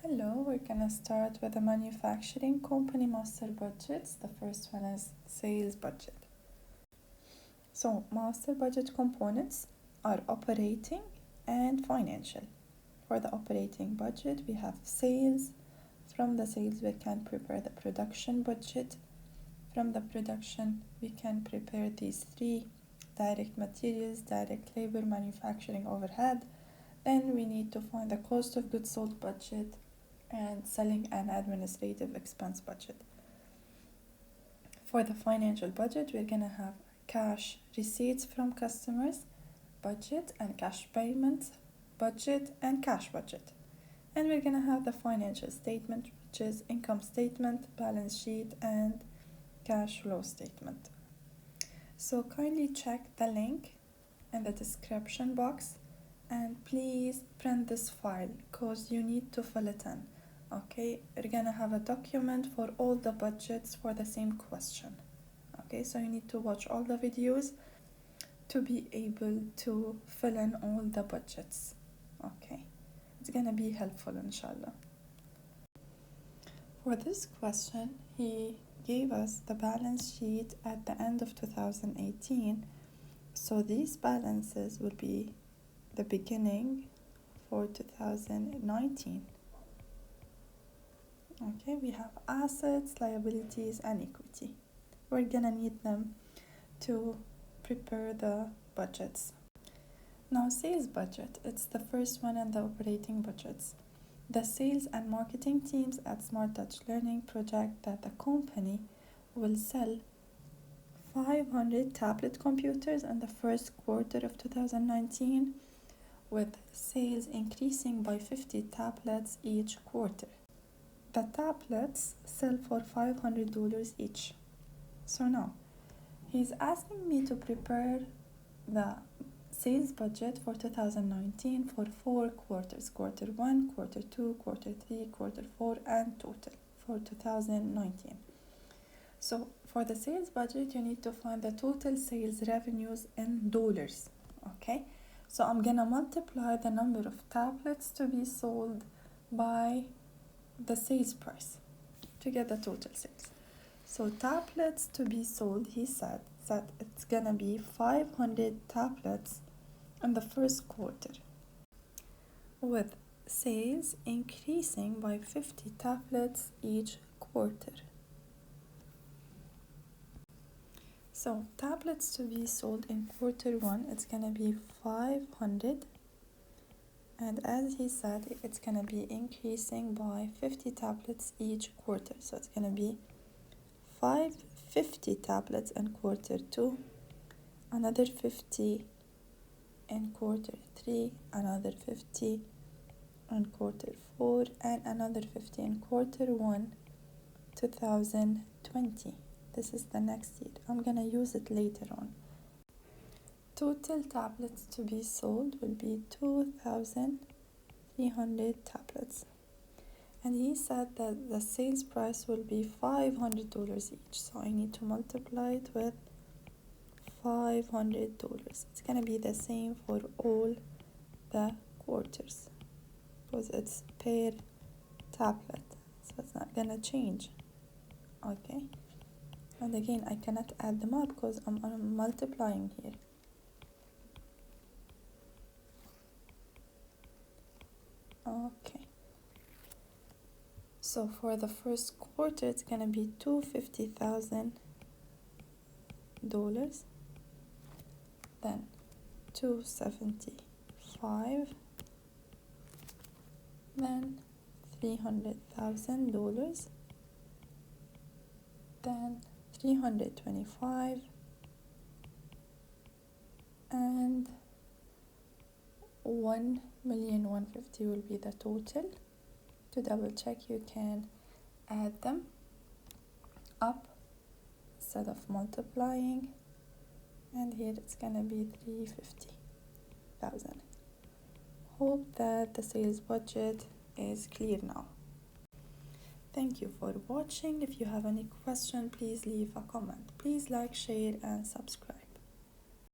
Hello, we're gonna start with the manufacturing company master budgets. The first one is sales budget. So master budget components are operating and financial. For the operating budget, we have sales. From the sales, we can prepare the production budget. From the production, we can prepare these three: direct materials, direct labor, manufacturing overhead. Then we need to find the cost of goods sold budget and selling and administrative expense budget. For the financial budget, we're gonna have cash receipts from customers budget and cash payments budget and cash budget. And we're gonna have the financial statement, which is income statement, balance sheet, and cash flow statement. So kindly check the link in the description box and please print this file because you need to fill it in. Okay, we're gonna have a document for all the budgets for the same question. Okay, so you need to watch all the videos to be able to fill in all the budgets. Okay, it's gonna be helpful, inshallah. For this question, he gave us the balance sheet at the end of 2018. So these balances will be the beginning for 2019. Okay, we have assets, liabilities, and equity. We're gonna need them to prepare the budgets. Now, sales budget, it's the first one in the operating budgets. The sales and marketing teams at Smart Touch Learning project that the company will sell 500 tablet computers in the first quarter of 2019, with sales increasing by 50 tablets each quarter. The tablets sell for $500 each. So now, he's asking me to prepare the sales budget for 2019 for 4 quarters: quarter 1, quarter 2, quarter 3, quarter 4, and total for 2019. So for the sales budget, you need to find the total sales revenues in dollars. Okay, so I'm gonna multiply the number of tablets to be sold by the sales price to get the total sales. So tablets to be sold, he said that it's gonna be 500 tablets in the first quarter, with sales increasing by 50 tablets each quarter. So tablets to be sold in quarter 1, it's gonna be 500, and as he said, it's gonna be increasing by 50 tablets each quarter. So it's gonna be 550 tablets in quarter 2, another 50 in quarter 3, another 50 in quarter 4, and another 50 in quarter 1, 2020. This is the next year. I'm gonna use it later on. Total tablets to be sold will be 2,300 tablets. And he said that the sales price will be $500 each. So I need to multiply it with $500. It's gonna be the same for all the quarters because it's per tablet. So it's not gonna change. Okay. And again, I cannot add them up because I'm multiplying here. Okay. So for the first quarter, it's gonna be $250,000, then $275, then $300,000, then $325, and $1,150,000 will be the total. To double check, you can add them up instead of multiplying, and here it's gonna be $350,000. Hope that the sales budget is clear now. Thank you for watching. If you have any question, please leave a comment. Please like, share, and subscribe.